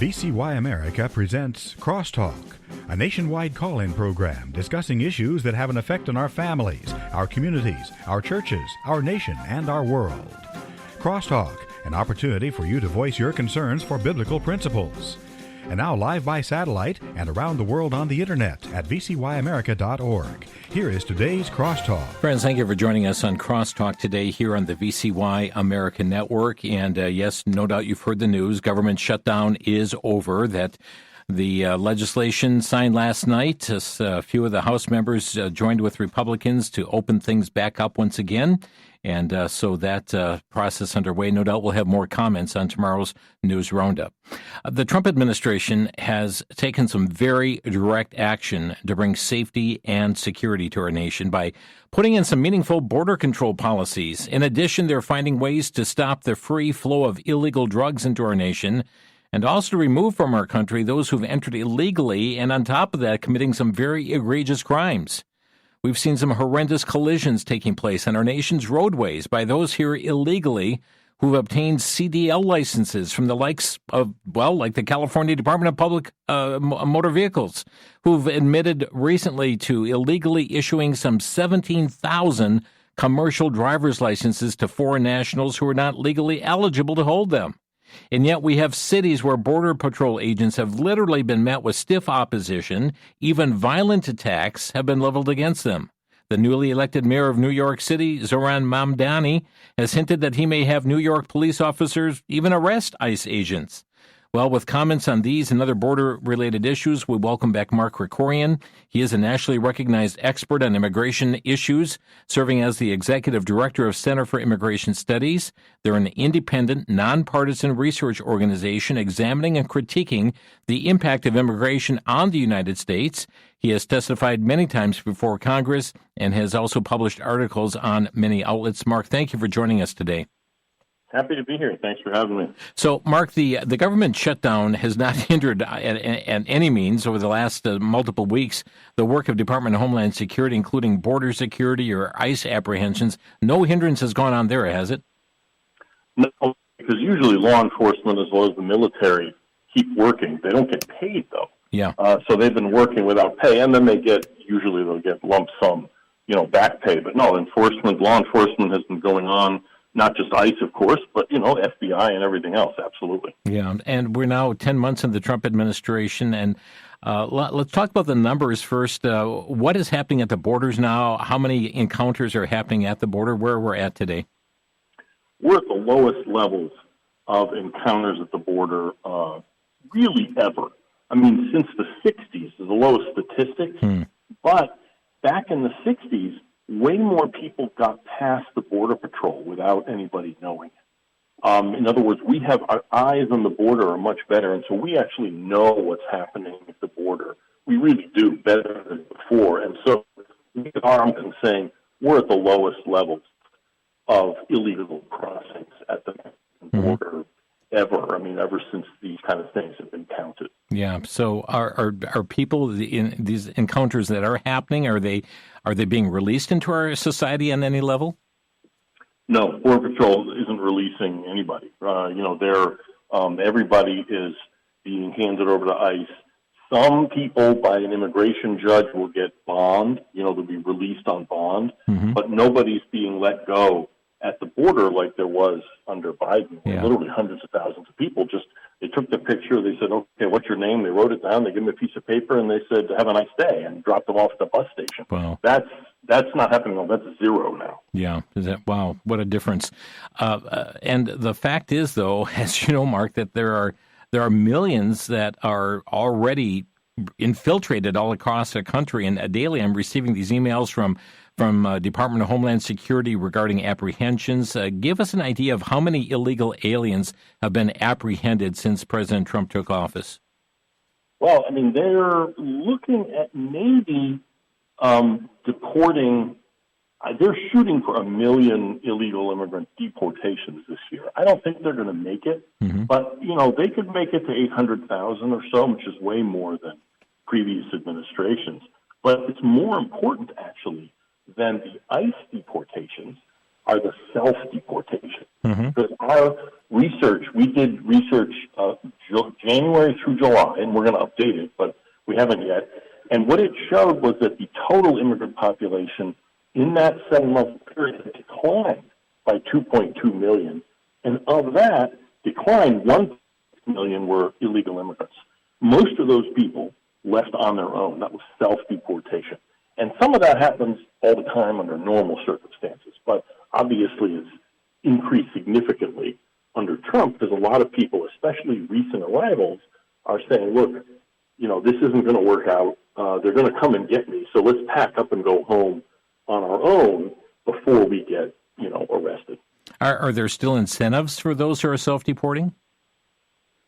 VCY America presents Crosstalk, a nationwide call-in program discussing issues that have an effect on our families, our communities, our churches, our nation, and our world. Crosstalk, an opportunity for you to voice your concerns for biblical principles. And now live by satellite and around the world on the internet at vcyamerica.org. Here is today's Crosstalk. Friends, thank you for joining us on Crosstalk today here on the VCY America Network. And yes, no doubt you've heard the news. Government shutdown is over. That the legislation signed last night. A few of the House members joined with Republicans to open things back up once again. And so that process underway. No doubt we'll have more comments on tomorrow's news roundup. The Trump administration has taken some very direct action to bring safety and security to our nation by putting in some meaningful border control policies. In addition, they're finding ways to stop the free flow of illegal drugs into our nation and also to remove from our country those who've entered illegally and on top of that committing some very egregious crimes. We've seen some horrendous collisions taking place on our nation's roadways by those here illegally who've obtained CDL licenses from the likes of, well, like the California Department of Public Motor Vehicles, who've admitted recently to illegally issuing some 17,000 commercial driver's licenses to foreign nationals who are not legally eligible to hold them. And yet we have cities where Border Patrol agents have literally been met with stiff opposition. Even violent attacks have been leveled against them. The newly elected mayor of New York City, Zohran Mamdani, has hinted that he may have New York police officers even arrest ICE agents. Well, with comments on these and other border-related issues, we welcome back Mark Krikorian. He is a nationally recognized expert on immigration issues, serving as the executive director of Center for Immigration Studies. They're an independent, nonpartisan research organization examining and critiquing the impact of immigration on the United States. He has testified many times before Congress and has also published articles on many outlets. Mark, thank you for joining us today. Happy to be here. Thanks for having me. So, Mark, the government shutdown has not hindered at any means over the last multiple weeks the work of Department of Homeland Security, including border security or ICE apprehensions. No hindrance has gone on there, has it? No, because usually law enforcement as well as the military keep working. They don't get paid, though. Yeah. So they've been working without pay, and then usually they'll get lump sum, back pay. But no, law enforcement has been going on. Not just ICE, of course, but, FBI and everything else, absolutely. Yeah, and we're now 10 months in the Trump administration, and let's talk about the numbers first. What is happening at the borders now? How many encounters are happening at the border? Where we're at today? We're at the lowest levels of encounters at the border really ever. I mean, since the 60s is the lowest statistic, but back in the 60s, way more people got past the Border Patrol without anybody knowing it. In other words, we have our eyes on the border are much better, and so we actually know what's happening at the border. We really do better than before, and so we are saying we're at the lowest levels of illegal crossings at the border ever. I mean, ever since these kind of things have been counted. Yeah. So are people in these encounters that are happening? Are they being released into our society on any level? No, Border Patrol isn't releasing anybody. Everybody is being handed over to ICE. Some people by an immigration judge will get bond. They'll be released on bond, but nobody's being let go at the border like there was under Biden. Yeah. Literally hundreds of thousands of people they took the picture, they said, okay, what's your name? They wrote it down, they gave them a piece of paper, and they said, have a nice day, and dropped them off at the bus station. Wow. That's not happening. That's zero now. Yeah. Wow, what a difference. And the fact is, though, as you know, Mark, that there are millions that are already infiltrated all across the country, and daily I'm receiving these emails from Department of Homeland Security regarding apprehensions. Give us an idea of how many illegal aliens have been apprehended since President Trump took office. Well, I mean, they're looking at maybe deporting. They're shooting for 1 million illegal immigrant deportations this year. I don't think they're going to make it, but, they could make it to 800,000 or so, which is way more than previous administrations. But it's more important, actually, than the ICE deportations are the self-deportation. Because our research, we did research January through July, and we're going to update it, but we haven't yet. And what it showed was that the total immigrant population in that 7-month period had declined by 2.2 million. And of that decline, 1 million were illegal immigrants. Most of those people left on their own. That was self-deportation. And some of that happens all the time under normal circumstances, but obviously it's increased significantly under Trump because a lot of people, especially recent arrivals, are saying, look, this isn't going to work out. They're going to come and get me, so let's pack up and go home on our own before we get, arrested. Are there still incentives for those who are self-deporting?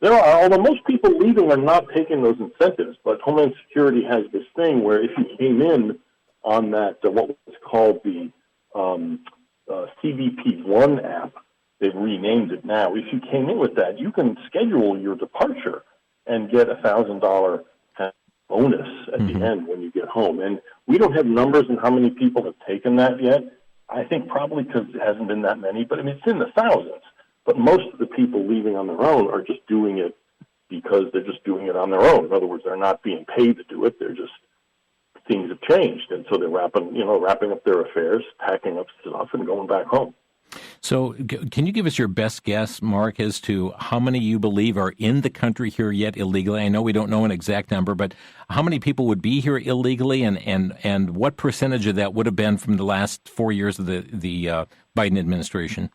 There are, although most people leaving are not taking those incentives, but Homeland Security has this thing where if you came in on that, what was called the CBP-1 app, they've renamed it now. If you came in with that, you can schedule your departure and get a $1,000 bonus at the end when you get home. And we don't have numbers on how many people have taken that yet. I think probably because it hasn't been that many, but it's in the thousands. But most of the people leaving on their own are just doing it because they're just doing it on their own. In other words, they're not being paid to do it. They're just, things have changed. And so they're wrapping up their affairs, packing up stuff, and going back home. So can you give us your best guess, Mark, as to how many you believe are in the country here yet illegally? I know we don't know an exact number, but how many people would be here illegally, and what percentage of that would have been from the last 4 years of the Biden administration?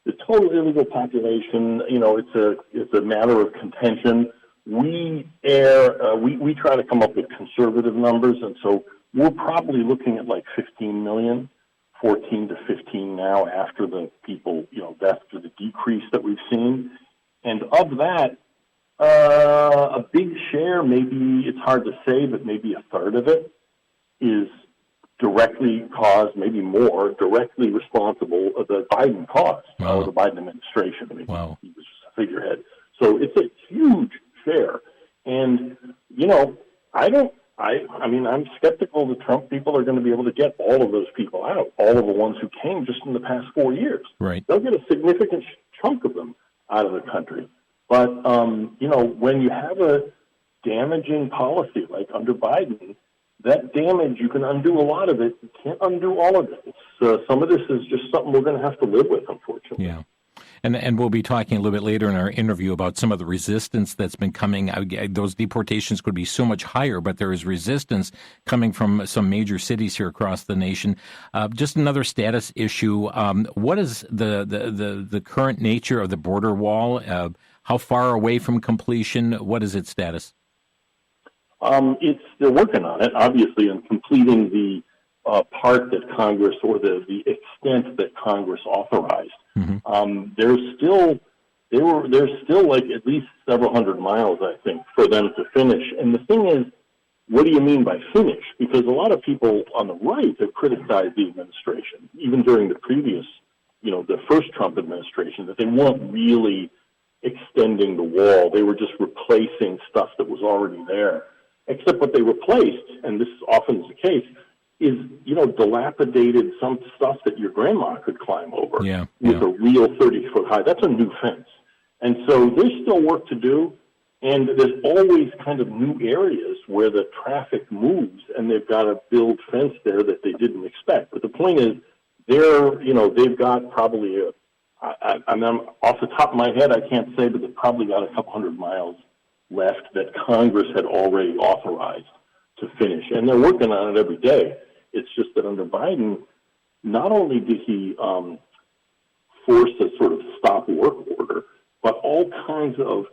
The total illegal population, it's a matter of contention. We try to come up with conservative numbers, and so we're probably looking at like 15 million. 14 to 15 now after the people, after the decrease that we've seen. And of that, a big share, maybe it's hard to say, but maybe a third of it is directly caused, maybe more, directly responsible of the Biden cause, or the Biden administration. I mean, he was just a figurehead. So it's a huge share. And, I'm skeptical the Trump people are going to be able to get all of those people out, all of the ones who came just in the past 4 years. Right. They'll get a significant chunk of them out of the country. But, when you have a damaging policy like under Biden, that damage, you can undo a lot of it. You can't undo all of it. Some of this is just something we're going to have to live with, unfortunately. Yeah. And we'll be talking a little bit later in our interview about some of the resistance that's been coming. Those deportations could be so much higher, but there is resistance coming from some major cities here across the nation. Just another status issue. What is the current nature of the border wall? How far away from completion? What is its status? They're working on it, obviously, and completing the part that Congress, or the extent that Congress authorized. There's still like at least several hundred miles, I think, for them to finish. And the thing is, what do you mean by finish? Because a lot of people on the right have criticized the administration, even during the previous, the first Trump administration, that they weren't really extending the wall. They were just replacing stuff that was already there. Except what they replaced, and this often is the case, is, dilapidated some stuff that your grandma could climb over with a real 30-foot high. That's a new fence. And so there's still work to do, and there's always kind of new areas where the traffic moves, and they've got to build fence there that they didn't expect. But the point is, they've got probably, I'm off the top of my head, I can't say, but they've probably got a couple hundred miles left that Congress had already authorized to finish. And they're working on it every day. It's just that under Biden, not only did he force a sort of stop work order, but all kinds of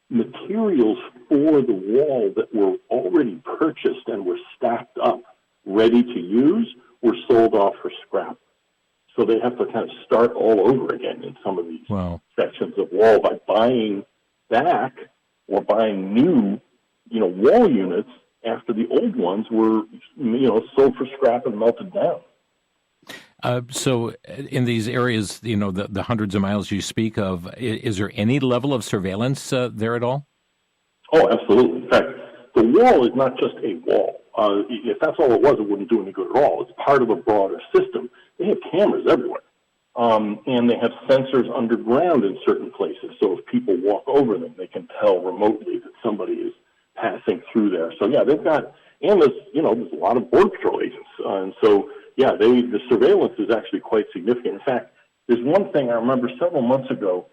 materials for the wall that were already purchased and were stacked up, ready to use, were sold off for scrap. So they have to kind of start all over again in some of these sections of wall by buying back or buying new, wall units after the old ones were, sold for scrap and melted down. So in these areas, the hundreds of miles you speak of, is there any level of surveillance there at all? Oh, absolutely. In fact, the wall is not just a wall. If that's all it was, it wouldn't do any good at all. It's part of a broader system. they have cameras everywhere. And they have sensors underground in certain places. So if people walk over them, they can tell remotely that somebody is passing through there. So yeah, they've got, and there's a lot of Border Patrol agents. And so, yeah, the surveillance is actually quite significant. In fact, there's one thing I remember several months ago,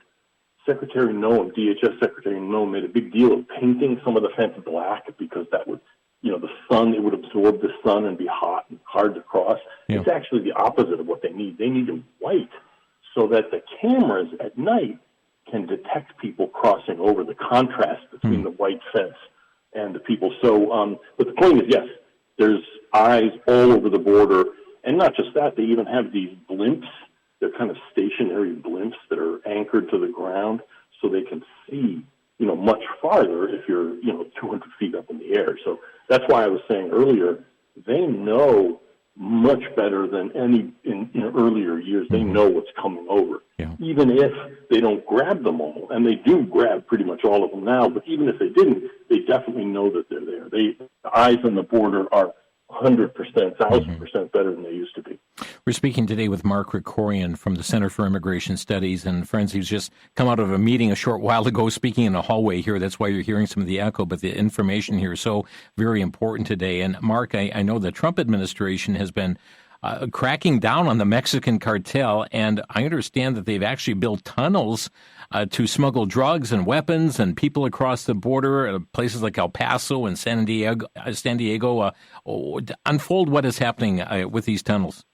Secretary Noem, DHS Secretary Noem, made a big deal of painting some of the fence black because that would, the sun, it would absorb the sun and be hot and hard to cross. Yeah. It's actually the opposite of what they need. They need it white so that the cameras at night can detect people crossing over, the contrast between the white fence and the people. So, but the point is, yes, there's eyes all over the border. And not just that, they even have these blimps. They're kind of stationary blimps that are anchored to the ground so they can see, much farther if you're, 200 feet up in the air. So that's why I was saying earlier, they know much better than any in earlier years. They know what's coming over, even if they don't grab them all. And they do grab pretty much all of them now, but even if they didn't, they definitely know that they're there. The eyes on the border are 100%, 1,000% better than they used to be. We're speaking today with Mark Krikorian from the Center for Immigration Studies. And friends, he's just come out of a meeting a short while ago speaking in a hallway here. That's why you're hearing some of the echo, but the information here is so very important today. And Mark, I know the Trump administration has been cracking down on the Mexican cartel, and I understand that they've actually built tunnels to smuggle drugs and weapons and people across the border, places like El Paso and San Diego. Unfold what is happening with these tunnels.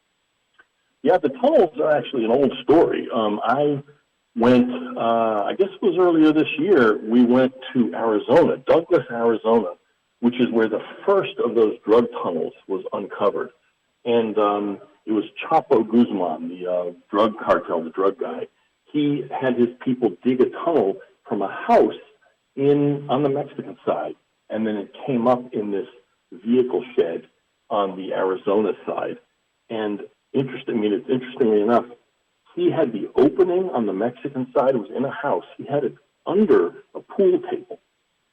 Yeah, the tunnels are actually an old story. I went, I guess it was earlier this year, we went to Arizona, Douglas, Arizona, which is where the first of those drug tunnels was uncovered. And it was Chapo Guzman, the drug cartel, the drug guy. He had his people dig a tunnel from a house on the Mexican side, and then it came up in this vehicle shed on the Arizona side. And interestingly enough, he had the opening on the Mexican side. It was in a house. He had it under a pool table,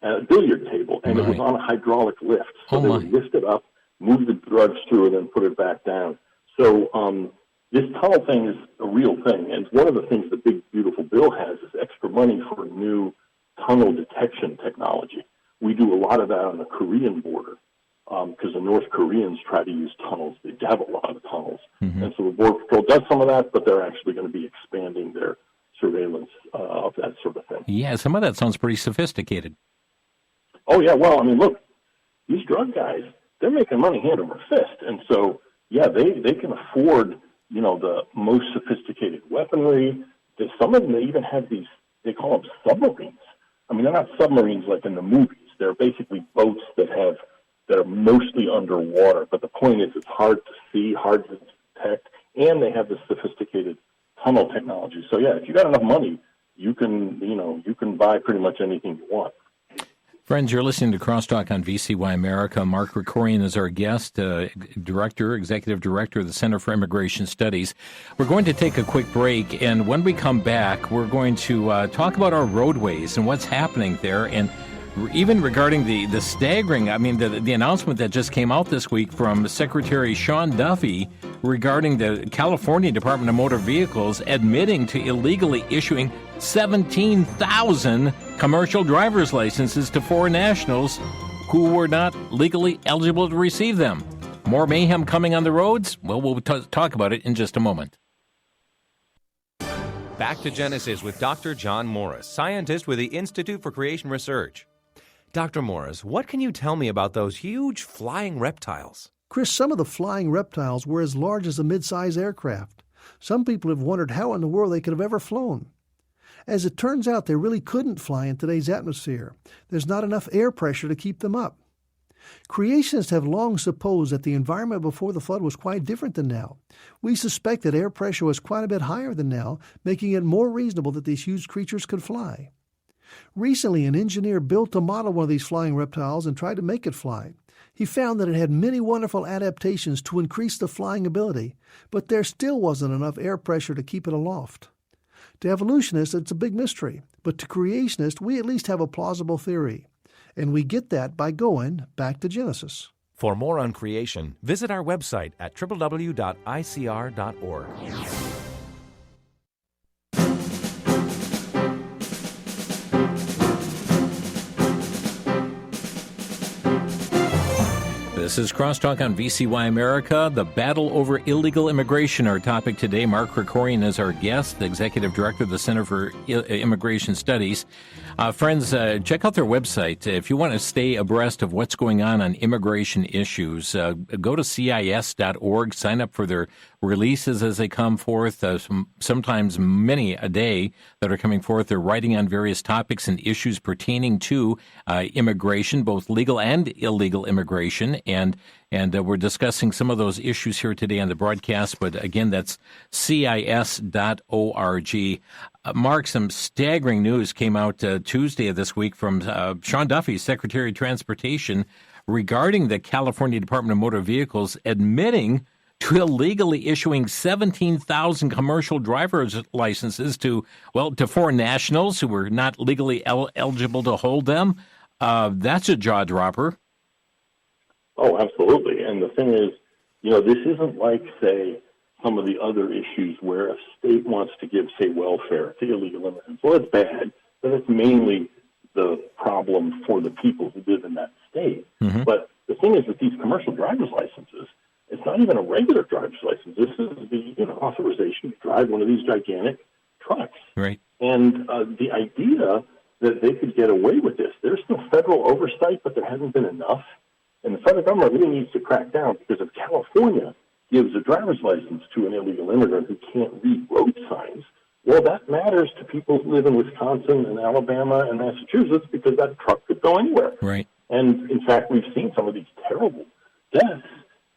a billiard table, and it was on a hydraulic lift. So they would lift it up, move the drugs through, and then put it back down. So this tunnel thing is a real thing, and one of the things the big, beautiful bill has is extra money for new tunnel detection technology. We do a lot of that on the Korean border because the North Koreans try to use tunnels. They have a lot of tunnels. And so the Border Patrol does some of that, but they're actually going to be expanding their surveillance of that sort of thing. Yeah, some of that sounds pretty sophisticated. Oh, yeah. Well, I mean, look, these drug guys, they're making money hand over fist. And so, yeah, they can afford, the most sophisticated weaponry. Some of them, they even have these, they call them submarines. I mean, they're not submarines like in the movies. They're basically boats that are mostly underwater. But the point is, it's hard to see, hard to detect, and they have this sophisticated tunnel technology. So, yeah, if you got enough money, you can buy pretty much anything you want. Friends, you're listening to Crosstalk on VCY America. Mark Krikorian is our guest, executive director of the Center for Immigration Studies. We're going to take a quick break, and when we come back, we're going to talk about our roadways and what's happening there, and even regarding the staggering, the announcement that just came out this week from Secretary Sean Duffy regarding the California Department of Motor Vehicles admitting to illegally issuing 17,000 commercial driver's licenses to foreign nationals who were not legally eligible to receive them. More mayhem coming on the roads? Well, we'll talk about it in just a moment. Back to Genesis with Dr. John Morris, scientist with the Institute for Creation Research. Dr. Morris, what can you tell me about those huge flying reptiles? Chris, some of the flying reptiles were as large as a mid-size aircraft. Some people have wondered how in the world they could have ever flown. As it turns out, they really couldn't fly in today's atmosphere. There's not enough air pressure to keep them up. Creationists have long supposed that the environment before the flood was quite different than now. We suspect that air pressure was quite a bit higher than now, making it more reasonable that these huge creatures could fly. Recently, an engineer built a model of one of these flying reptiles and tried to make it fly. He found that it had many wonderful adaptations to increase the flying ability, but there still wasn't enough air pressure to keep it aloft. To evolutionists, it's a big mystery, but to creationists, we at least have a plausible theory. And we get that by going back to Genesis. For more on creation, visit our website at www.icr.org. This is Crosstalk on VCY America. The battle over illegal immigration, our topic today. Mark Krikorian is our guest, the Executive Director of the Center for Immigration Studies. Friends, check out their website. If you want to stay abreast of what's going on immigration issues, go to CIS.org, sign up for their releases as they come forth, sometimes many a day that are coming forth. They're writing on various topics and issues pertaining to immigration, both legal and illegal immigration. And we're discussing some of those issues here today on the broadcast. But again, that's CIS.org. Mark, some staggering news came out Tuesday of this week from Sean Duffy, Secretary of Transportation, regarding the California Department of Motor Vehicles admitting to illegally issuing 17,000 commercial driver's licenses to foreign nationals who were not legally eligible to hold them. That's a jaw dropper. Oh, absolutely. And the thing is, this isn't like, say, some of the other issues where a state wants to give, say, welfare to illegal immigrants. Well, it's bad, but it's mainly the problem for the people who live in that state. Mm-hmm. But the thing is with these commercial driver's licenses, it's not even a regular driver's license. This is the authorization to drive one of these gigantic trucks. Right. And the idea that they could get away with this, there's no federal oversight, but there hasn't been enough. And the federal government really needs to crack down, because if California gives a driver's license to an illegal immigrant who can't read road signs, well, that matters to people who live in Wisconsin and Alabama and Massachusetts, because that truck could go anywhere. Right. And, in fact, we've seen some of these terrible deaths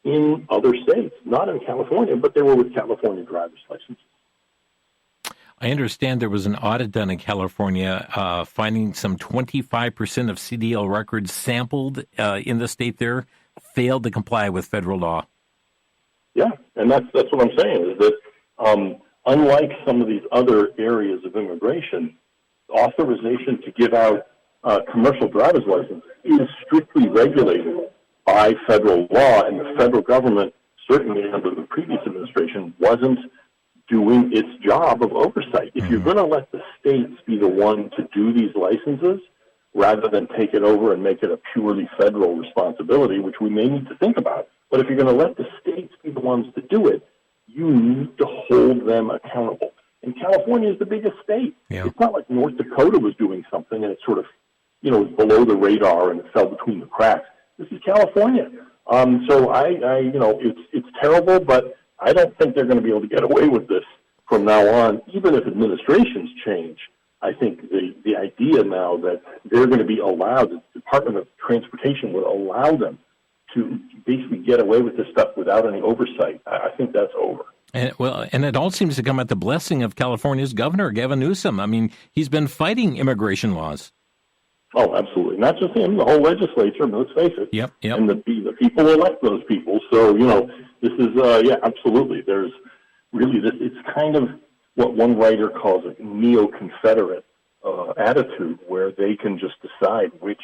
in other states, not in California, but they were with California driver's licenses. I understand there was an audit done in California finding some 25% of CDL records sampled in the state there failed to comply with federal law. Yeah, and that's what I'm saying, is that unlike some of these other areas of immigration, authorization to give out commercial driver's license is strictly regulated by federal law, and the federal government, certainly under the previous administration, wasn't doing its job of oversight. If you're going to let the states be the one to do these licenses, rather than take it over and make it a purely federal responsibility, which we may need to think about, but if you're going to let the states be the ones to do it, you need to hold them accountable. And California is the biggest state. Yeah. It's not like North Dakota was doing something and it sort of, was below the radar and it fell between the cracks. This is California. So it's terrible, but I don't think they're going to be able to get away with this from now on, even if administrations change. I think the idea now that they're going to be allowed, the Department of Transportation would allow them to basically get away with this stuff without any oversight, I think that's over. And it all seems to come at the blessing of California's governor, Gavin Newsom. I mean, he's been fighting immigration laws. Oh, absolutely. Not just him, the whole legislature, let's face it. Yep. And the people elect those people. So, this is, absolutely. There's really this, it's kind of what one writer calls a neo-Confederate attitude, where they can just decide which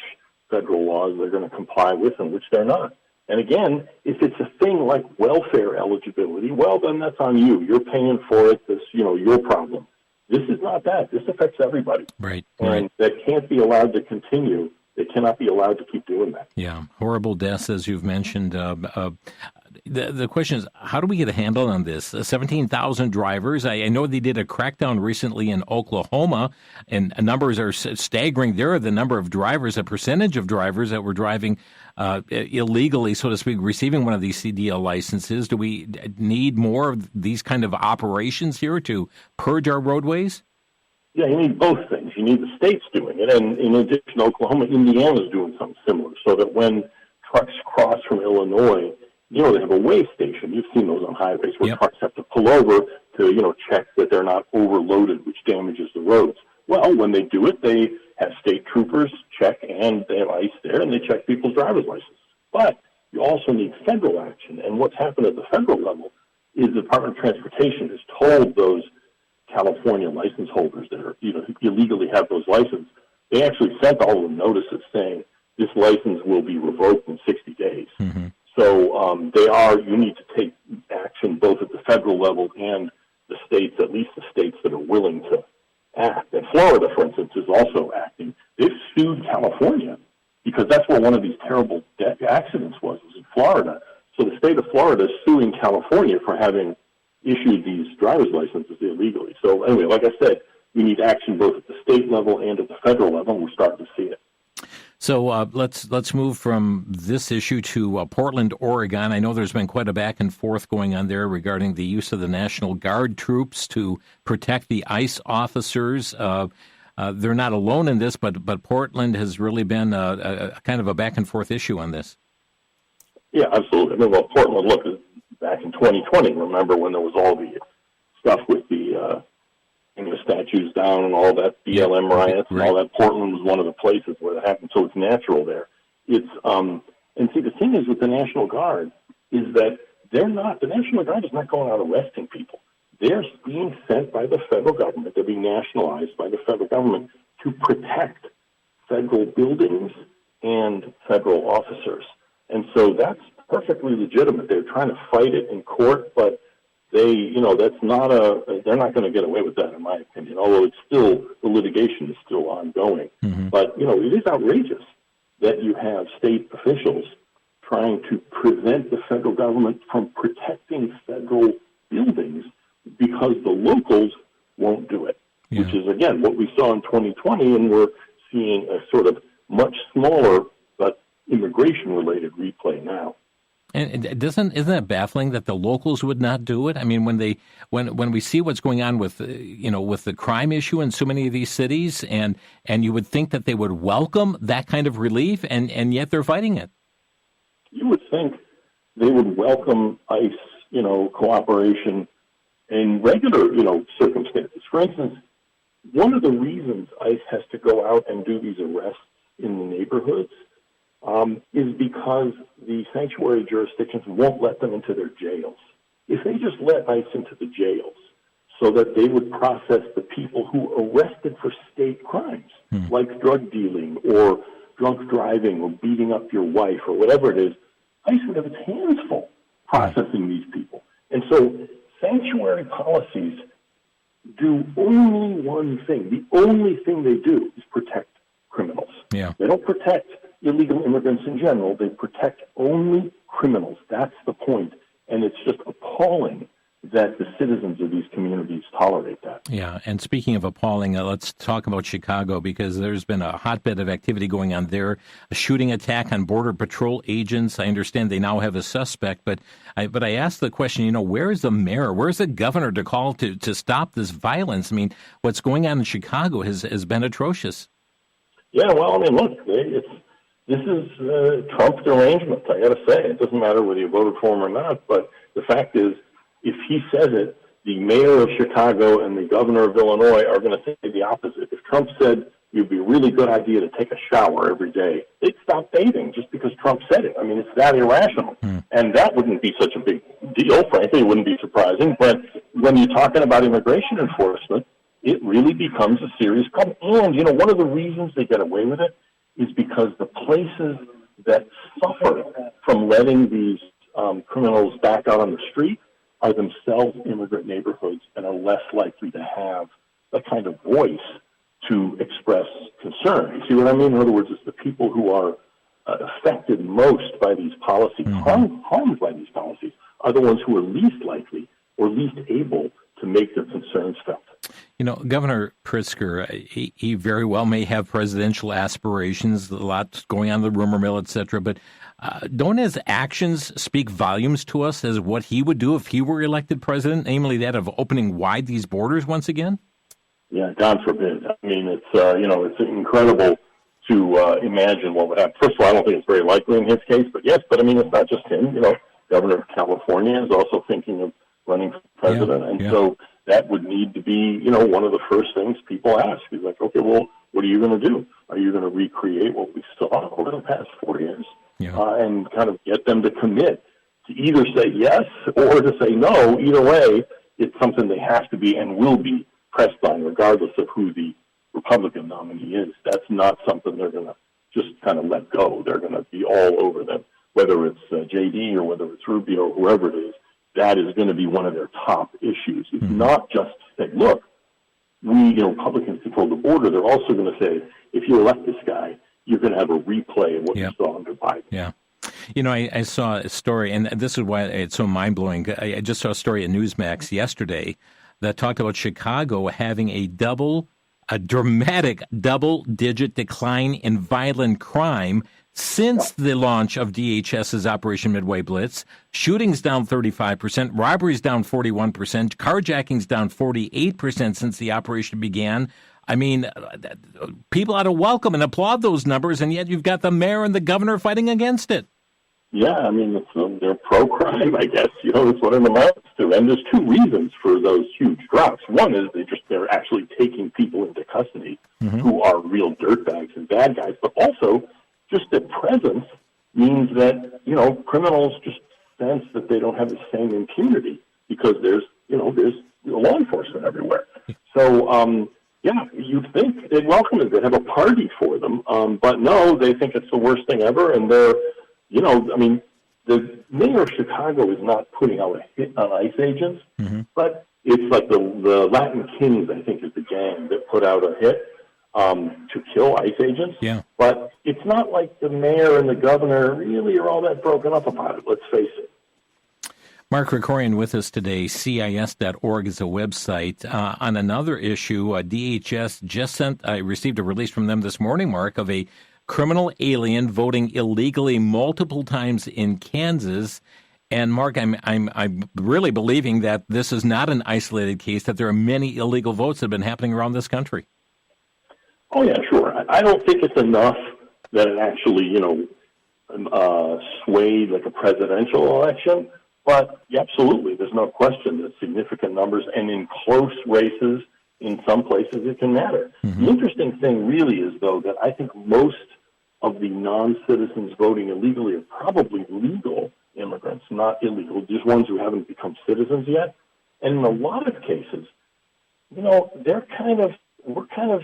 federal laws they're going to comply with and which they're not. And again, if it's a thing like welfare eligibility, well, then that's on you. You're paying for it. This, your problem. This is not that. This affects everybody. Right. And that can't be allowed to continue. They cannot be allowed to keep doing that. Yeah. Horrible deaths, as you've mentioned. The question is, how do we get a handle on this? 17,000 drivers. I know they did a crackdown recently in Oklahoma, and numbers are staggering there. The number of drivers, the percentage of drivers that were driving illegally, so to speak, receiving one of these CDL licenses. Do we need more of these kind of operations here to purge our roadways? Yeah, you need both things. You need the states doing it, and in addition, Oklahoma, Indiana is doing something similar, so that when trucks cross from Illinois, they have a weigh station. You've seen those on highways where trucks have to pull over to, check that they're not overloaded, which damages the roads. Well, when they do it, they have state troopers check, and they have ICE there, and they check people's driver's licenses. But you also need federal action, and what's happened at the federal level is the Department of Transportation has told those California license holders that are, illegally have those licenses, they actually sent all of them notices saying, this license will be revoked in 60 days. Mm-hmm. So you need to take action both at the federal level and the states, at least the states that are willing to act. And Florida, for instance, is also acting. They've sued California because that's where one of these terrible accidents was in Florida. So the state of Florida is suing California for having issued these driver's licenses illegally. So anyway, like I said, we need action both at the state level and at the federal level, and we're starting to see it. So let's move from this issue to Portland, Oregon. I know there's been quite a back and forth going on there regarding the use of the National Guard troops to protect the ICE officers. They're not alone in this, but Portland has really been a kind of a back and forth issue on this. Yeah, absolutely. I mean, well, Portland, look, back in 2020, remember when there was all the stuff with the statues down and all that BLM riots and all that. Portland was one of the places where that happened, so it's natural there. It's and see, the thing is with the National Guard is that the National Guard is not going out arresting people. They're being sent by the federal government. They're being nationalized by the federal government to protect federal buildings and federal officers. And so that's perfectly legitimate. They're trying to fight it in court, but they're not going to get away with that, in my opinion, although the litigation is still ongoing. Mm-hmm. But, it is outrageous that you have state officials trying to prevent the federal government from protecting federal buildings because the locals won't do it, which is, again, what we saw in 2020, and we're seeing a sort of much smaller but immigration-related replay now. And isn't it baffling that the locals would not do it? I mean, when we see what's going on with with the crime issue in so many of these cities, and you would think that they would welcome that kind of relief, and yet they're fighting it. You would think they would welcome ICE, cooperation in regular, circumstances. For instance, one of the reasons ICE has to go out and do these arrests in the neighborhoods is because the sanctuary jurisdictions won't let them into their jails. If they just let ICE into the jails so that they would process the people who are arrested for state crimes, like drug dealing or drunk driving or beating up your wife or whatever it is, ICE would have its hands full processing these people. And so sanctuary policies do only one thing. The only thing they do is protect criminals. Yeah. They don't protect illegal immigrants in general. They protect only criminals. That's the point. And it's just appalling that the citizens of these communities tolerate that. Yeah, and speaking of appalling, let's talk about Chicago, because there's been a hotbed of activity going on there, a shooting attack on Border Patrol agents. I understand they now have a suspect, but I asked the question, where is the mayor? Where's the governor to call to stop this violence? I mean, what's going on in Chicago has been atrocious. Yeah, well, look, this is Trump's arrangement, I got to say. It doesn't matter whether you voted for him or not, but the fact is, if he says it, the mayor of Chicago and the governor of Illinois are going to say the opposite. If Trump said it would be a really good idea to take a shower every day, they'd stop bathing just because Trump said it. It's that irrational. And that wouldn't be such a big deal, frankly. It wouldn't be surprising. But when you're talking about immigration enforcement, it really becomes a serious problem. And, one of the reasons they get away with it is because the places that suffer from letting these criminals back out on the street are themselves immigrant neighborhoods and are less likely to have the kind of voice to express concern. You see what I mean? In other words, it's the people who are affected most by these policies, harmed by these policies, are the ones who are least likely or least able to make their concerns felt. Governor Pritzker, he very well may have presidential aspirations, a lot going on in the rumor mill, et cetera, but don't his actions speak volumes to us as what he would do if he were elected president, namely that of opening wide these borders once again? Yeah, God forbid. It's incredible to imagine what would happen. First of all, I don't think it's very likely in his case, but yes, it's not just him. Governor of California is also thinking of running for president, so that would need to be, one of the first things people ask. He's like, okay, well, what are you going to do? Are you going to recreate what we saw over the past 4 years? And kind of get them to commit to either say yes or to say no. Either way, it's something they have to be and will be pressed on, regardless of who the Republican nominee is. That's not something they're going to just kind of let go. They're going to be all over them, whether it's JD or whether it's Rubio or whoever it is. That is going to be one of their top issues. It's not just to say, look, Republicans control the border. They're also going to say, if you elect this guy, you're going to have a replay of what you saw under Biden. Yeah. I saw a story, and this is why it's so mind-blowing. I just saw a story at Newsmax yesterday that talked about Chicago having a dramatic double-digit decline in violent crime since the launch of DHS's Operation Midway Blitz. Shootings down 35%, robberies down 41%, carjackings down 48% since the operation began. I mean, people ought to welcome and applaud those numbers, and yet you've got the mayor and the governor fighting against it. Yeah, I mean, they're pro-crime, I guess. That's what it amounts to. And there's two reasons for those huge drops. One is they're actually taking people into custody who are real dirtbags and bad guys, but also just their presence means that, criminals just sense that they don't have the same impunity because there's law enforcement everywhere. So, you'd think they'd welcome it. They'd have a party for them. But no, they think it's the worst thing ever. And they're, the mayor of Chicago is not putting out a hit on ICE agents, but it's like the Latin Kings, I think, is the gang that put out a hit to kill ICE agents. Yeah. But it's not like the mayor and the governor really are all that broken up about it, let's face it. Mark Krikorian with us today. CIS.org is a website. On another issue, DHS I received a release from them this morning, Mark, of a criminal alien voting illegally multiple times in Kansas. And Mark, I'm really believing that this is not an isolated case, that there are many illegal votes that have been happening around this country. Oh, yeah, sure. I don't think it's enough that it actually, swayed like a presidential election. But absolutely, there's no question that significant numbers, and in close races, in some places, it can matter. The interesting thing really is, though, that I think most of the non-citizens voting illegally are probably legal immigrants, not illegal, just ones who haven't become citizens yet. And in a lot of cases, we're kind of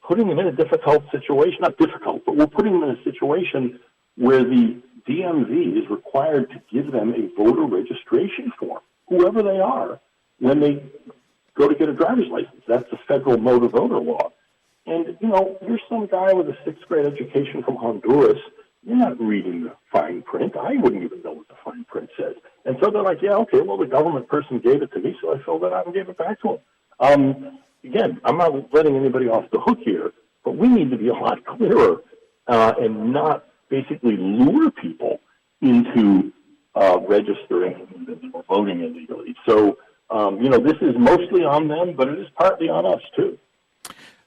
putting them in a difficult situation. Not difficult, but we're putting them in a situation where the DMV is required to give them a voter registration form, whoever they are, when they go to get a driver's license. That's the federal motor voter law. And, you're some guy with a sixth grade education from Honduras. You're not reading the fine print. I wouldn't even know what the fine print says. And so they're like, yeah, okay, well, the government person gave it to me, so I filled it out and gave it back to him. Again, I'm not letting anybody off the hook here, but we need to be a lot clearer and not basically lure people into registering or voting illegally. So, this is mostly on them, but it is partly on us, too.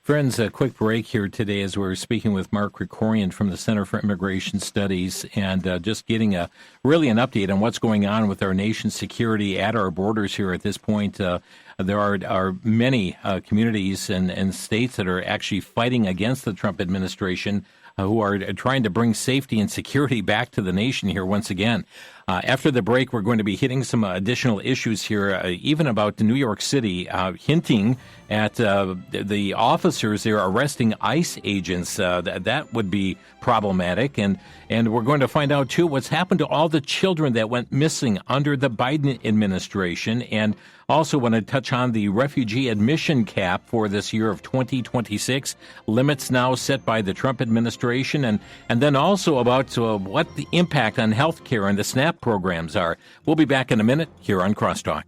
Friends, a quick break here today as we're speaking with Mark Krikorian from the Center for Immigration Studies and just getting an update on what's going on with our nation's security at our borders here at this point. There are many communities and states that are actually fighting against the Trump administration who are trying to bring safety and security back to the nation here once again. After the break, we're going to be hitting some additional issues here, even about New York City, hinting at the officers there arresting ICE agents. That would be problematic. And we're going to find out, too, what's happened to all the children that went missing under the Biden administration. And also want to touch on the refugee admission cap for this year of 2026, limits now set by the Trump administration, and then also about what the impact on health care and the SNAP programs are. We'll be back in a minute here on Crosstalk.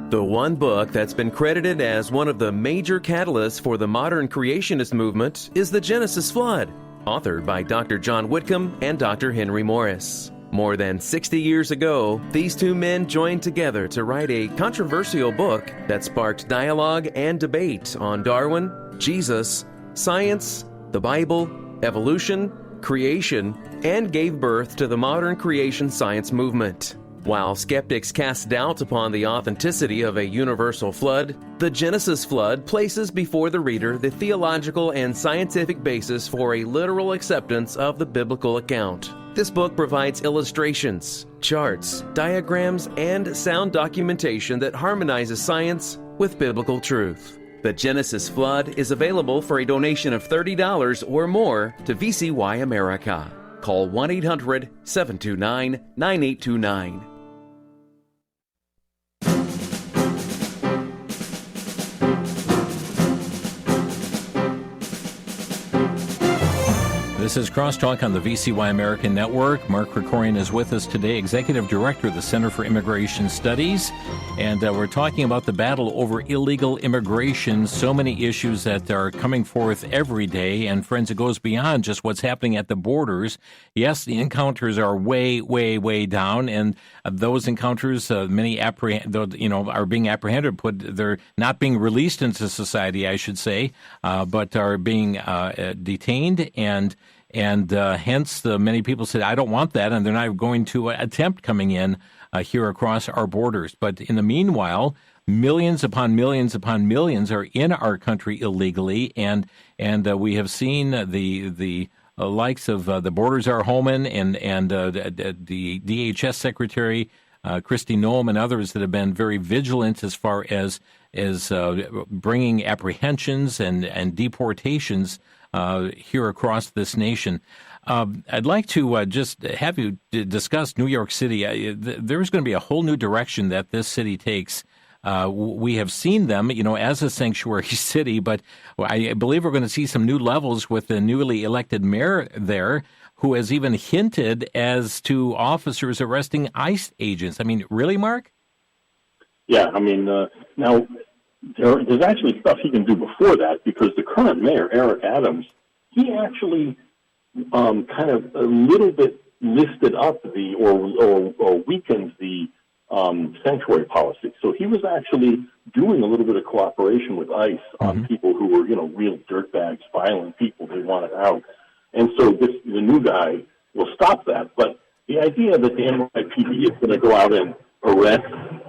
The one book that's been credited as one of the major catalysts for the modern creationist movement is The Genesis Flood, authored by Dr. John Whitcomb and Dr. Henry Morris. More than 60 years ago, these two men joined together to write a controversial book that sparked dialogue and debate on Darwin, Jesus, science, the Bible, evolution, creation, and gave birth to the modern creation science movement. While skeptics cast doubt upon the authenticity of a universal flood, The Genesis Flood places before the reader the theological and scientific basis for a literal acceptance of the biblical account. This book provides illustrations, charts, diagrams, and sound documentation that harmonizes science with biblical truth. The Genesis Flood is available for a donation of $30 or more to VCY America. Call 1-800-729-9829. This is Crosstalk on the VCY American Network. Mark Krikorian is with us today, Executive Director of the Center for Immigration Studies. And we're talking about the battle over illegal immigration. So many issues that are coming forth every day. And friends, it goes beyond just what's happening at the borders. Yes, the encounters are way, way, way down. And those encounters, many are being apprehended. They're not being released into society, I should say, but are being detained and hence, many people said, I don't want that, and they're not going to attempt coming in here across our borders. But in the meanwhile, millions upon millions upon millions are in our country illegally, and we have seen the likes of the Borders Are Homan and the DHS Secretary, Kristi Noem, and others that have been very vigilant as far as bringing apprehensions and deportations here across this nation. I'd like to just have you discuss New York City. There's going to be a whole new direction that this city takes. We have seen them, as a sanctuary city, but I believe we're going to see some new levels with the newly elected mayor there, who has even hinted as to officers arresting ICE agents. I mean, really, Mark? Yeah, I mean, now, there's actually stuff he can do before that, because the current mayor, Eric Adams, he actually kind of a little bit listed up or weakened the sanctuary policy. So he was actually doing a little bit of cooperation with ICE on people who were, real dirtbags, violent people they wanted out. And so the new guy will stop that. But the idea that the NYPD is going to go out and arrest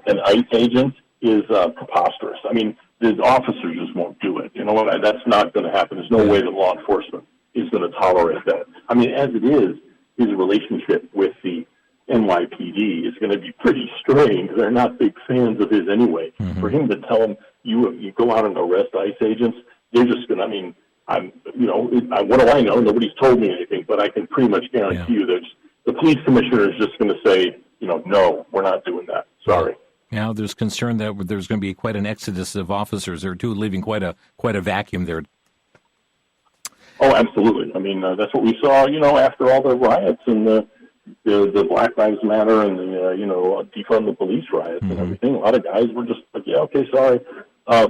an ICE agent is preposterous. I mean, the officers just won't do it. You know what? That's not going to happen. There's no way that law enforcement is going to tolerate that. I mean, as it is, his relationship with the NYPD is going to be pretty strained. They're not big fans of his anyway. For him to tell them you go out and arrest ICE agents, they're just going to, what do I know? Nobody's told me anything, but I can pretty much guarantee you that the police commissioner is just going to say, no, we're not doing that. Sorry. Now, there's concern that there's going to be quite an exodus of officers there, too, leaving quite a vacuum there. Oh, absolutely. I mean, that's what we saw, after all the riots and the Black Lives Matter and the defund the police riots and everything. A lot of guys were just like, yeah, okay, sorry.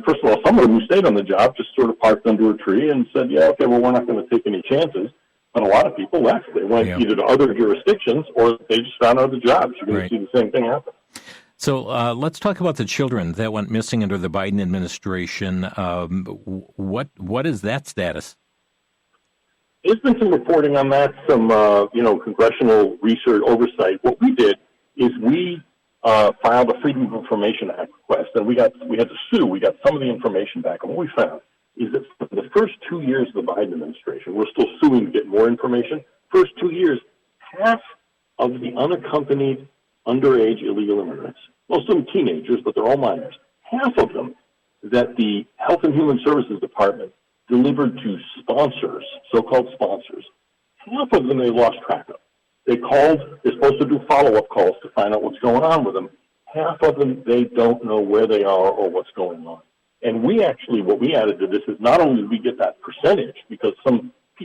First of all, some of them who stayed on the job just sort of parked under a tree and said, yeah, okay, well, we're not going to take any chances. But a lot of people left. They went either to other jurisdictions or they just found other jobs. You're going to see the same thing happen. So let's talk about the children that went missing under the Biden administration. What is that status? There's been some reporting on that, some congressional research oversight. What we did is we filed a Freedom of Information Act request, and we had to sue. We got some of the information back, and what we found is that for the first 2 years of the Biden administration, we're still suing to get more information. First 2 years, half of the unaccompanied underage illegal immigrants, most of them teenagers, but they're all minors, half of them that the Health and Human Services Department delivered to sponsors, so-called sponsors, half of them they lost track of. They're supposed to do follow-up calls to find out what's going on with them. Half of them, they don't know where they are or what's going on. And what we added to this is not only did we get that percentage, because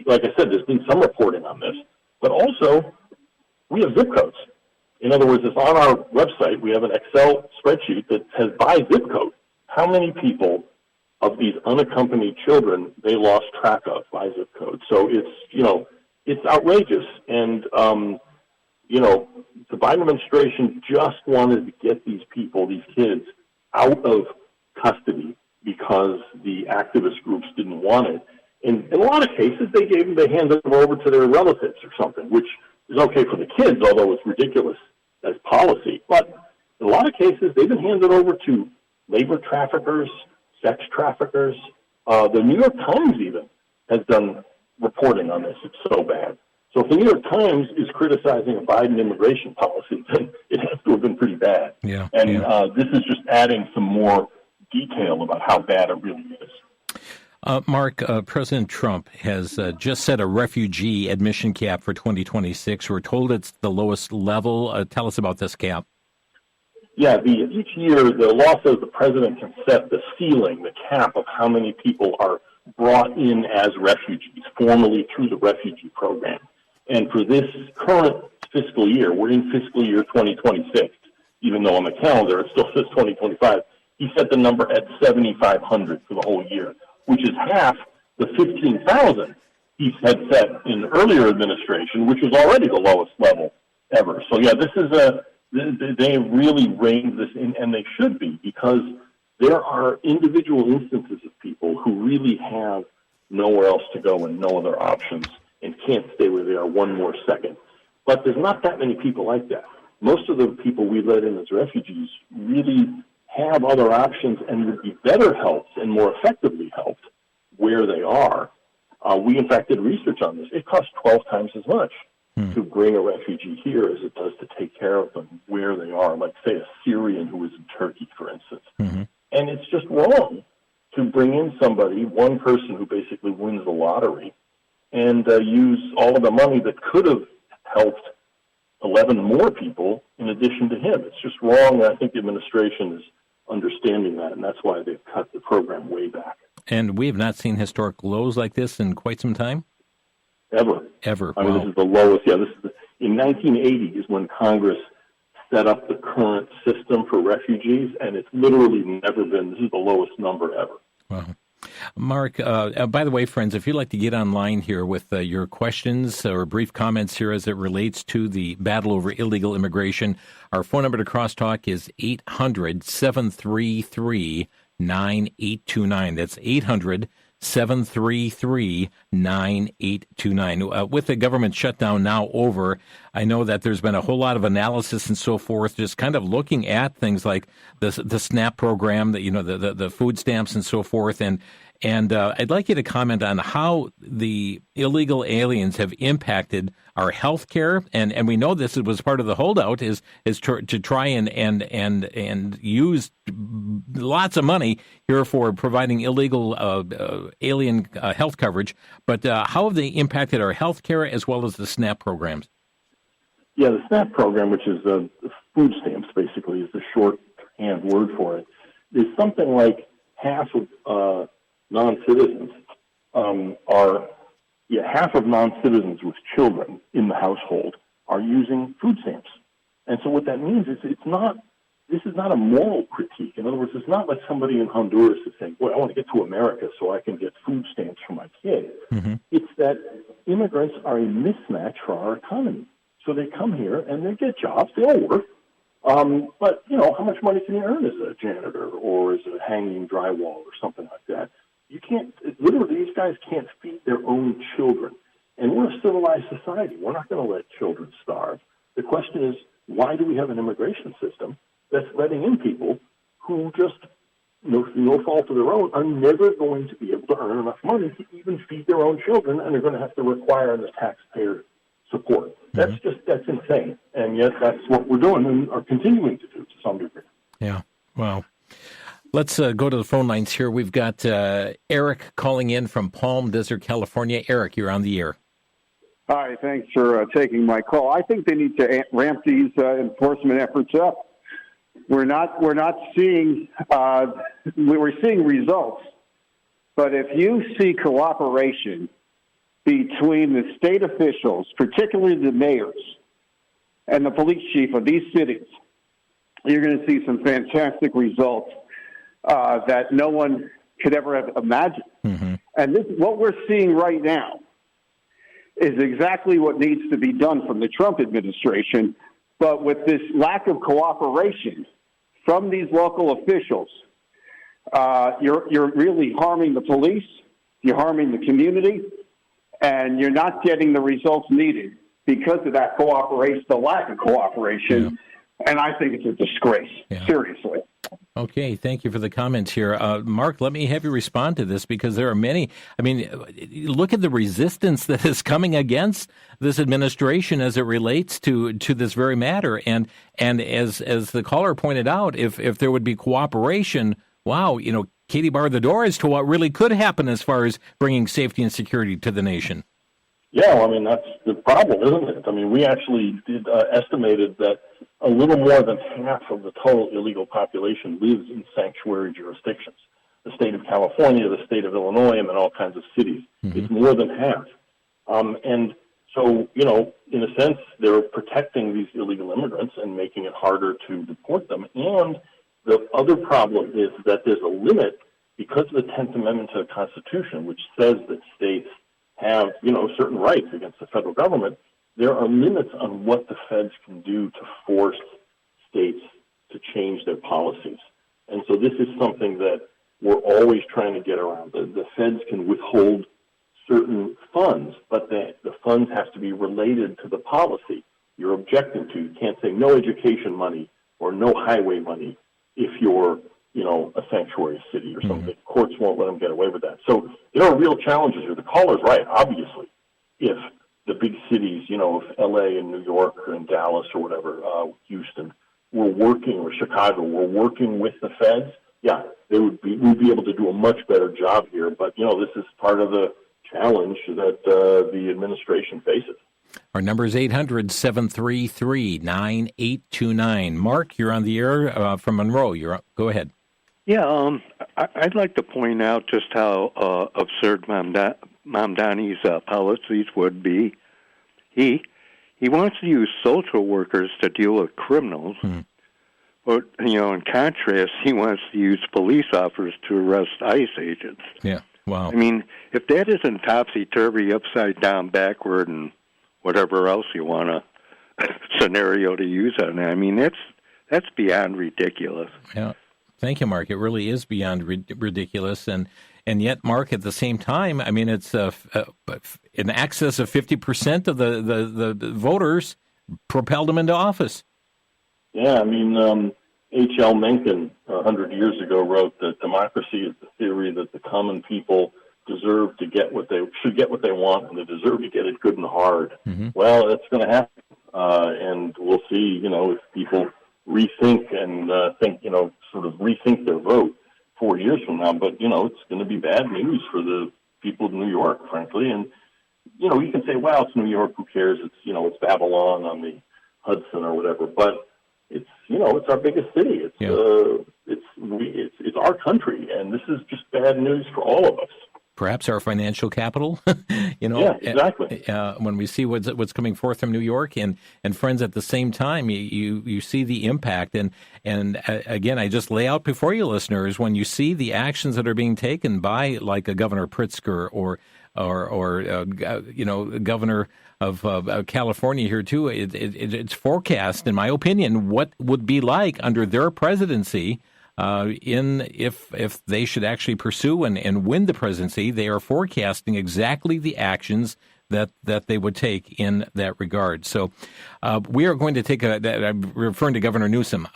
like I said, there's been some reporting on this, but also we have zip codes. In other words, it's on our website. We have an Excel spreadsheet that says by zip code how many people of these unaccompanied children they lost track of by zip code. So it's outrageous. And, the Biden administration just wanted to get these kids, out of custody because the activist groups didn't want it. And in a lot of cases, they handed them over to their relatives or something, which is okay for the kids, although it's ridiculous as policy. But in a lot of cases, they've been handed over to labor traffickers, sex traffickers. The New York Times even has done reporting on this. It's so bad. So if the New York Times is criticizing a Biden immigration policy, then it has to have been pretty bad. This is just adding some more detail about how bad it really is. Mark, President Trump has just set a refugee admission cap for 2026. We're told it's the lowest level. Tell us about this cap. Yeah, each year the law says the president can set the ceiling, the cap of how many people are brought in as refugees, formally through the refugee program. And for this current fiscal year, we're in fiscal year 2026, even though on the calendar it still says 2025, he set the number at 7,500 for the whole year, which is half the 15,000 he had set in earlier administration, which was already the lowest level ever. So yeah, this is they really reined this in, and they should be, because there are individual instances of people who really have nowhere else to go and no other options and can't stay where they are one more second. But there's not that many people like that. Most of the people we let in as refugees really have other options and would be better helped and more effectively helped where they are. We, in fact, did research on this. It costs 12 times as much to bring a refugee here as it does to take care of them where they are, like, say, a Syrian who is in Turkey, for instance. Mm-hmm. And it's just wrong to bring in somebody, one person who basically wins the lottery, and use all of the money that could have helped 11 more people in addition to him. It's just wrong, and I think the administration is understanding that, and that's why they've cut the program way back. And we have not seen historic lows like this in quite some time? Ever. I mean, this is the lowest. Yeah, in 1980 is when Congress set up the current system for refugees, and it's literally never been. This is the lowest number ever. Wow. Mark, by the way, friends, if you'd like to get online here with your questions or brief comments here as it relates to the battle over illegal immigration, our phone number to Crosstalk is 800-733-9829. That's 800-733-9829. With the government shutdown now over, I know that there's been a whole lot of analysis and so forth, just kind of looking at things like the SNAP program, the food stamps and so forth. And I'd like you to comment on how the illegal aliens have impacted our health care. And we know this was part of the holdout is to try and use lots of money here for providing illegal alien health coverage. But how have they impacted our health care as well as the SNAP programs? Yeah, the SNAP program, which is the food stamps, basically, is the shorthand word for it, is something like half of non-citizens half of non-citizens with children in the household are using food stamps. And so what that means is this is not a moral critique. In other words, it's not like somebody in Honduras is saying, boy, I want to get to America so I can get food stamps for my kid. Mm-hmm. It's that immigrants are a mismatch for our economy. So they come here and they get jobs, they all work. But, how much money can you earn as a janitor or as a hanging drywall or something like that? You can't, literally, these guys can't feed their own children. And we're a civilized society. We're not going to let children starve. The question is, why do we have an immigration system that's letting in people who just, through no fault of their own, are never going to be able to earn enough money to even feed their own children, and they're going to have to require the taxpayer support. Mm-hmm. That's insane. And yet that's what we're doing and are continuing to do to some degree. Yeah. Wow. Let's go to the phone lines here. We've got Eric calling in from Palm Desert, California. Eric, you're on the air. Hi, thanks for taking my call. I think they need to ramp these enforcement efforts up. We're seeing results, but if you see cooperation between the state officials, particularly the mayors and the police chief of these cities, you're going to see some fantastic results that no one could ever have imagined. Mm-hmm. And what we're seeing right now is exactly what needs to be done from the Trump administration. But with this lack of cooperation from these local officials, you're really harming the police, you're harming the community, and you're not getting the results needed because of that cooperation, the lack of cooperation. Yeah. And I think it's a disgrace, seriously. Okay, thank you for the comments here. Mark, let me have you respond to this because there are many. I mean, look at the resistance that is coming against this administration as it relates to this very matter. And as the caller pointed out, if there would be cooperation, wow, Katie barred the door as to what really could happen as far as bringing safety and security to the nation. Yeah, well, I mean, that's the problem, isn't it? I mean, we actually estimated that a little more than half of the total illegal population lives in sanctuary jurisdictions. The state of California, the state of Illinois, and then all kinds of cities. Mm-hmm. It's more than half. And so, in a sense, they're protecting these illegal immigrants and making it harder to deport them. And the other problem is that there's a limit because of the 10th Amendment to the Constitution, which says that states have, certain rights against the federal government. There are limits on what the feds can do to force states to change their policies. And so this is something that we're always trying to get around. The feds can withhold certain funds, but the funds have to be related to the policy you're objecting to. You can't say no education money or no highway money if you're, a sanctuary city or something. Mm-hmm. Courts won't let them get away with that. So there are real challenges here. The caller's right, obviously. If the big cities, if L.A. and New York and Dallas or whatever, Houston, were working, or Chicago, were working with the feds, yeah, we'd be able to do a much better job here. But, this is part of the challenge that the administration faces. Our number is 800-733-9829. Mark, you're on the air from Monroe. Go ahead. Yeah, I'd like to point out just how absurd Mamdani's policies would be. He wants to use social workers to deal with criminals, but, in contrast, he wants to use police officers to arrest ICE agents. Yeah, wow. I mean, if that isn't topsy-turvy, upside down, backward, and whatever else you want a scenario to use on it, I mean, that's beyond ridiculous. Yeah. Thank you, Mark. It really is beyond ridiculous. And yet, Mark, at the same time, I mean, it's in excess of 50% of the voters propelled him into office. Yeah, I mean, H.L. Mencken 100 years ago wrote that democracy is the theory that the common people deserve to get what they want, and they deserve to get it good and hard. Mm-hmm. Well, that's going to happen, and we'll see. If people rethink and rethink their vote 4 years from now. But it's going to be bad news for the people of New York, frankly. And you can say, "Well, it's New York. Who cares? It's it's Babylon on the Hudson or whatever." But it's our biggest city. It's our country, and this is just bad news for all of us. Perhaps our financial capital, Yeah, exactly. When we see what's coming forth from New York, and friends, at the same time, you see the impact, and again, I just lay out before you, listeners, when you see the actions that are being taken by, like, a Governor Pritzker or Governor of California here too, it's forecast, in my opinion, what would be like under their presidency. If they should actually pursue and win the presidency, they are forecasting exactly the actions that they would take in that regard. So we are going to take I'm referring to Governor Newsom.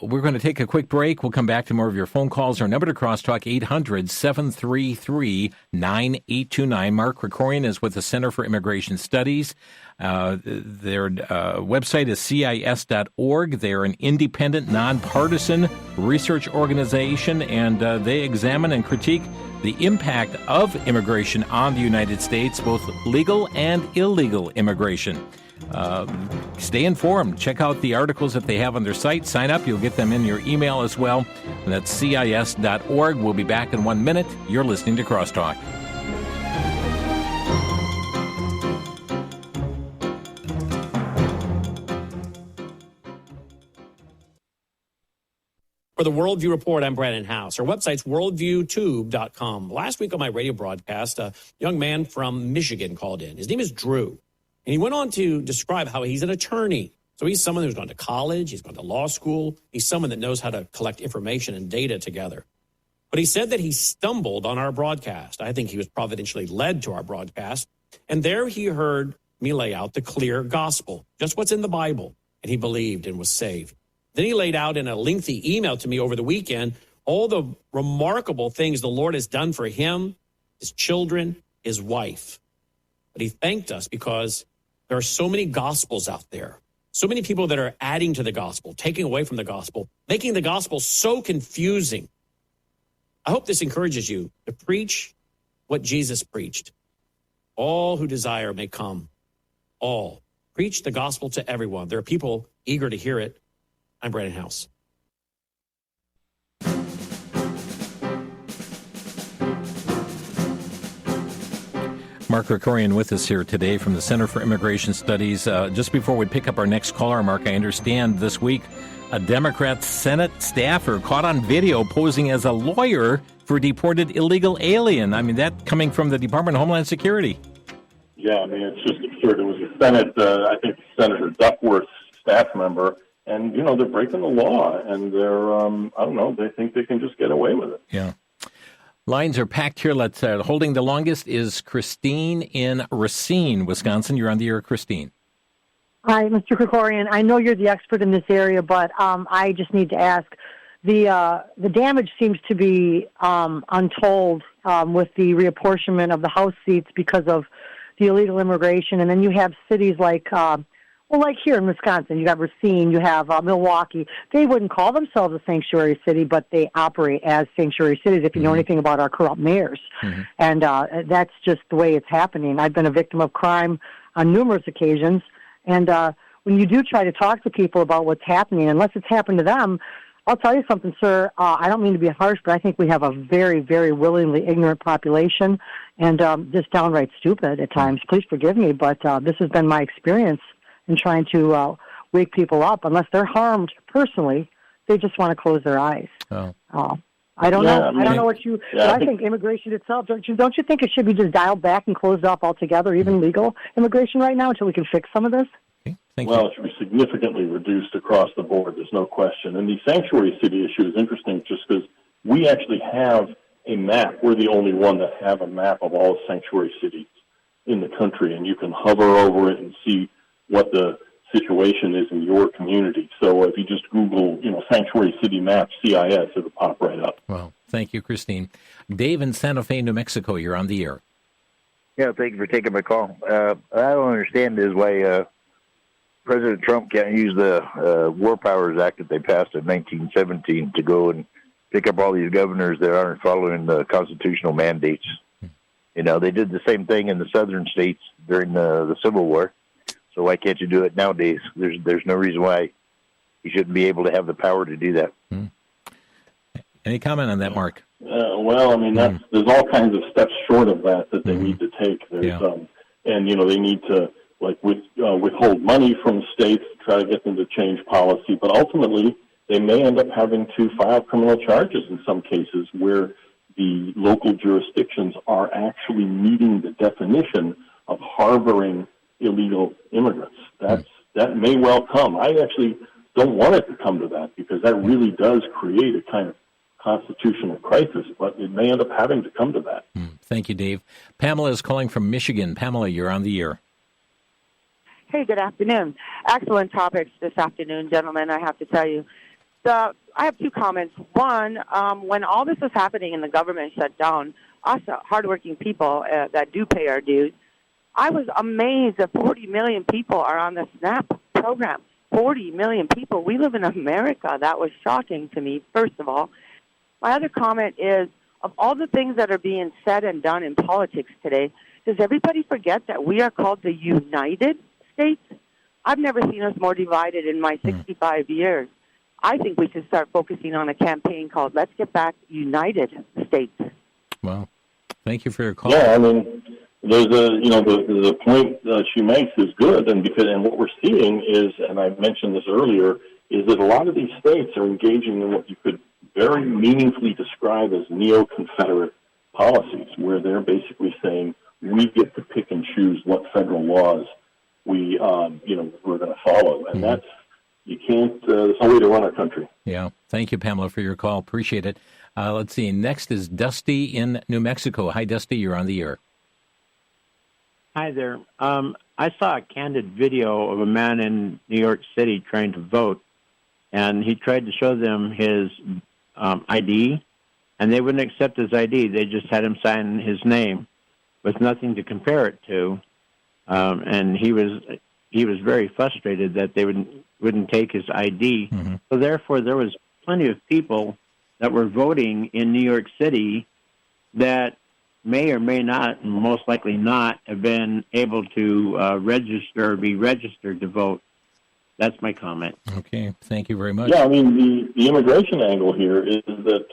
We're going to take a quick break. We'll come back to more of your phone calls. Our number to Crosstalk, 800-733-9829. Mark Krikorian is with the Center for Immigration Studies. Their website is CIS.org. They're an independent, nonpartisan research organization, and they examine and critique the impact of immigration on the United States, both legal and illegal immigration. Stay informed. Check out the articles that they have on their site. Sign up. You'll get them in your email as well. And that's CIS.org. We'll be back in 1 minute. You're listening to Crosstalk. For the Worldview Report, I'm Brandon House. Our website's worldviewtube.com. Last week on my radio broadcast, a young man from Michigan called in. His name is Drew. And he went on to describe how he's an attorney. So he's someone who's gone to college, he's gone to law school, he's someone that knows how to collect information and data together. But he said that he stumbled on our broadcast. I think he was providentially led to our broadcast. And there he heard me lay out the clear gospel, just what's in the Bible. And he believed and was saved. Then he laid out in a lengthy email to me over the weekend all the remarkable things the Lord has done for him, his children, his wife. But he thanked us because there are so many gospels out there, so many people that are adding to the gospel, taking away from the gospel, making the gospel so confusing. I hope this encourages you to preach what Jesus preached. All who desire may come. All. Preach the gospel to everyone. There are people eager to hear it. I'm Brandon House. Mark Krikorian with us here today from the Center for Immigration Studies. Just before we pick up our next caller, Mark, I understand this week a Democrat Senate staffer caught on video posing as a lawyer for deported illegal alien. I mean, that coming from the Department of Homeland Security. Yeah, I mean, it's just absurd. It was a Senate, I think Senator Duckworth's staff member, and, they're breaking the law, and they're, I don't know, they think they can just get away with it. Yeah. Lines are packed here. Let's holding the longest is Christine in Racine, Wisconsin. You're on the air, Christine. Hi, Mr. Krikorian. I know you're the expert in this area, but I just need to ask. The damage seems to be untold with the reapportionment of the House seats because of the illegal immigration. And then you have cities like here in Wisconsin, you have Racine, you have Milwaukee. They wouldn't call themselves a sanctuary city, but they operate as sanctuary cities if you know anything about our corrupt mayors. And that's just the way it's happening. I've been a victim of crime on numerous occasions. And when you do try to talk to people about what's happening, unless it's happened to them, I'll tell you something, sir. I don't mean to be harsh, but I think we have a very, very willingly ignorant population and just downright stupid at times. Please forgive me, but this has been my experience in trying to wake people up. Unless they're harmed personally, they just want to close their eyes. I don't know. I don't know what you. But I think immigration itself. Don't you think it should be just dialed back and closed off altogether, even legal immigration right now, until we can fix some of this? Thank you. Well, it should be significantly reduced across the board. There's no question. And the sanctuary city issue is interesting just because we actually have a map. We're the only one that have a map of all sanctuary cities in the country, and you can hover over it and see what the situation is in your community. So if you just Google, sanctuary city map, CIS, it'll pop right up. Well, thank you, Christine. Dave in Santa Fe, New Mexico, you're on the air. Yeah, thank you for taking my call. I don't understand is why President Trump can't use the War Powers Act that they passed in 1917 to go and pick up all these governors that aren't following the constitutional mandates. They did the same thing in the southern states during the Civil War. So why can't you do it nowadays? There's no reason why you shouldn't be able to have the power to do that. Any comment on that, Mark? There's all kinds of steps short of that they need to take. There's, they need to withhold money from states to try to get them to change policy. But ultimately, they may end up having to file criminal charges in some cases where the local jurisdictions are actually meeting the definition of harboring illegal immigrants. That may well come. I actually don't want it to come to that because that really does create a kind of constitutional crisis, but it may end up having to come to that. Thank you, Dave. Pamela is calling from Michigan. Pamela, you're on the air. Hey, good afternoon. Excellent topics this afternoon, gentlemen, I have to tell you. I have two comments. One, when all this was happening and the government shut down, us hardworking people that do pay our dues, I was amazed that 40 million people are on the SNAP program. 40 million people. We live in America. That was shocking to me, first of all. My other comment is, of all the things that are being said and done in politics today, does everybody forget that we are called the United States? I've never seen us more divided in my 65 years. I think we should start focusing on a campaign called Let's Get Back United States. Well, thank you for your call. Yeah, there's the point she makes is good, and what we're seeing is, and I mentioned this earlier, is that a lot of these states are engaging in what you could very meaningfully describe as neo-Confederate policies, where they're basically saying we get to pick and choose what federal laws we're going to follow, and that's you can't. There's no way to run our country. Yeah, thank you, Pamela, for your call. Appreciate it. Let's see. Next is Dusty in New Mexico. Hi, Dusty. You're on the air. Hi there. I saw a candid video of a man in New York City trying to vote, and he tried to show them his ID, and they wouldn't accept his ID. They just had him sign his name with nothing to compare it to, and he was very frustrated that they wouldn't take his ID. So therefore, there was plenty of people that were voting in New York City that may or may not, and most likely not, have been able to register or be registered to vote. That's my comment. Okay, thank you very much. Yeah, I mean, the immigration angle here is that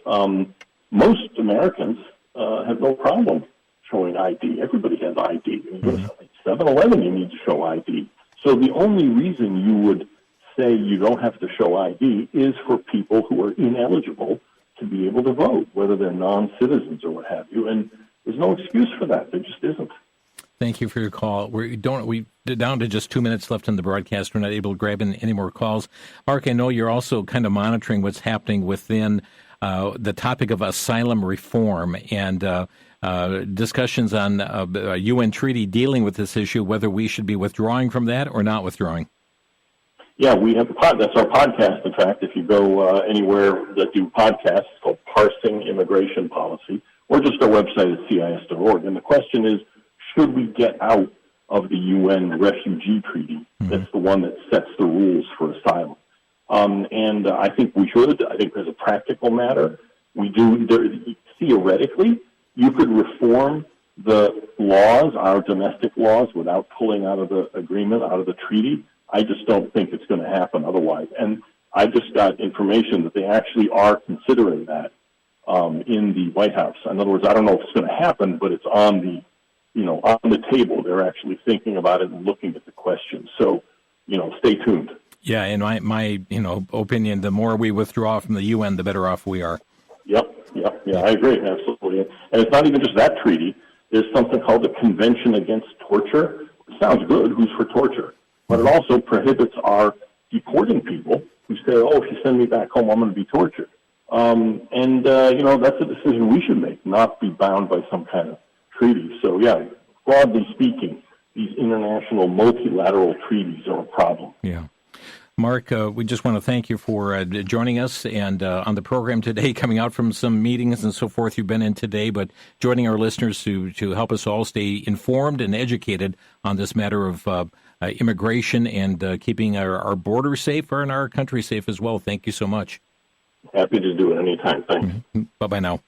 most Americans have no problem showing ID. Everybody has ID. When you go to 7-Eleven, you need to show ID. So the only reason you would say you don't have to show ID is for people who are ineligible to be able to vote, whether they're non-citizens or what have you. And there's no excuse for that. There just isn't. Thank you for your call. We're down to just 2 minutes left in the broadcast. We're not able to grab in any more calls. Mark, I know you're also kind of monitoring what's happening within the topic of asylum reform and discussions on a UN treaty dealing with this issue, whether we should be withdrawing from that or not withdrawing. Yeah, we have that's our podcast. In fact, if you go anywhere that do podcasts, it's called Parsing Immigration Policy, or just our website at CIS.org. And the question is, should we get out of the UN Refugee Treaty? That's the one that sets the rules for asylum. And I think we should. I think as a practical matter, we do. Theoretically, you could reform the laws, our domestic laws, without pulling out of the agreement, out of the treaty. I just don't think it's going to happen otherwise. And I just got information that they actually are considering that in the White House. In other words, I don't know if it's going to happen, but it's on the table. They're actually thinking about it and looking at the question. So, stay tuned. Yeah, in my opinion, the more we withdraw from the UN, the better off we are. Yep, I agree, absolutely. And it's not even just that treaty. There's something called the Convention Against Torture. It sounds good, who's for torture? But it also prohibits our deporting people who say, if you send me back home, I'm going to be tortured. That's a decision we should make, not be bound by some kind of treaty. So, yeah, broadly speaking, these international multilateral treaties are a problem. Yeah. Mark, we just want to thank you for joining us and on the program today, coming out from some meetings and so forth you've been in today, but joining our listeners to help us all stay informed and educated on this matter of immigration and keeping our borders safe and our country safe as well. Thank you so much. Happy to do it anytime. Thanks. Bye-bye now.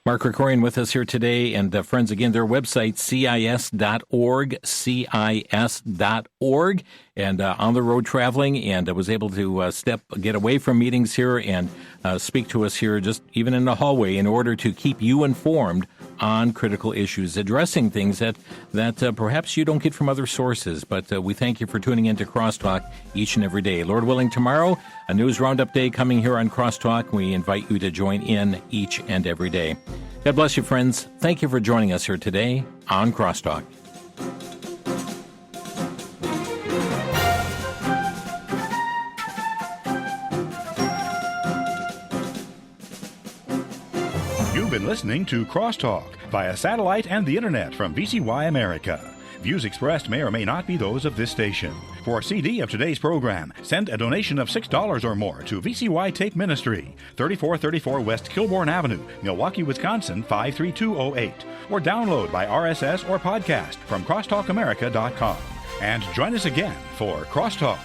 Mark Krikorian with us here today. And friends, again, their website, CIS.org, CIS.org. And on the road traveling, and was able to get away from meetings here and speak to us here just even in the hallway in order to keep you informed on critical issues, addressing things that perhaps you don't get from other sources. But we thank you for tuning in to Crosstalk each and every day. Lord willing, tomorrow, a news roundup day coming here on Crosstalk. We invite you to join in each and every day. God bless you, friends. Thank you for joining us here today on Crosstalk. You've been listening to Crosstalk via satellite and the internet from VCY America. Views expressed may or may not be those of this station. For a CD of today's program, send a donation of $6 or more to VCY Tape Ministry, 3434 West Kilbourne Avenue, Milwaukee, Wisconsin, 53208. Or download by RSS or podcast from crosstalkamerica.com. And join us again for Crosstalk.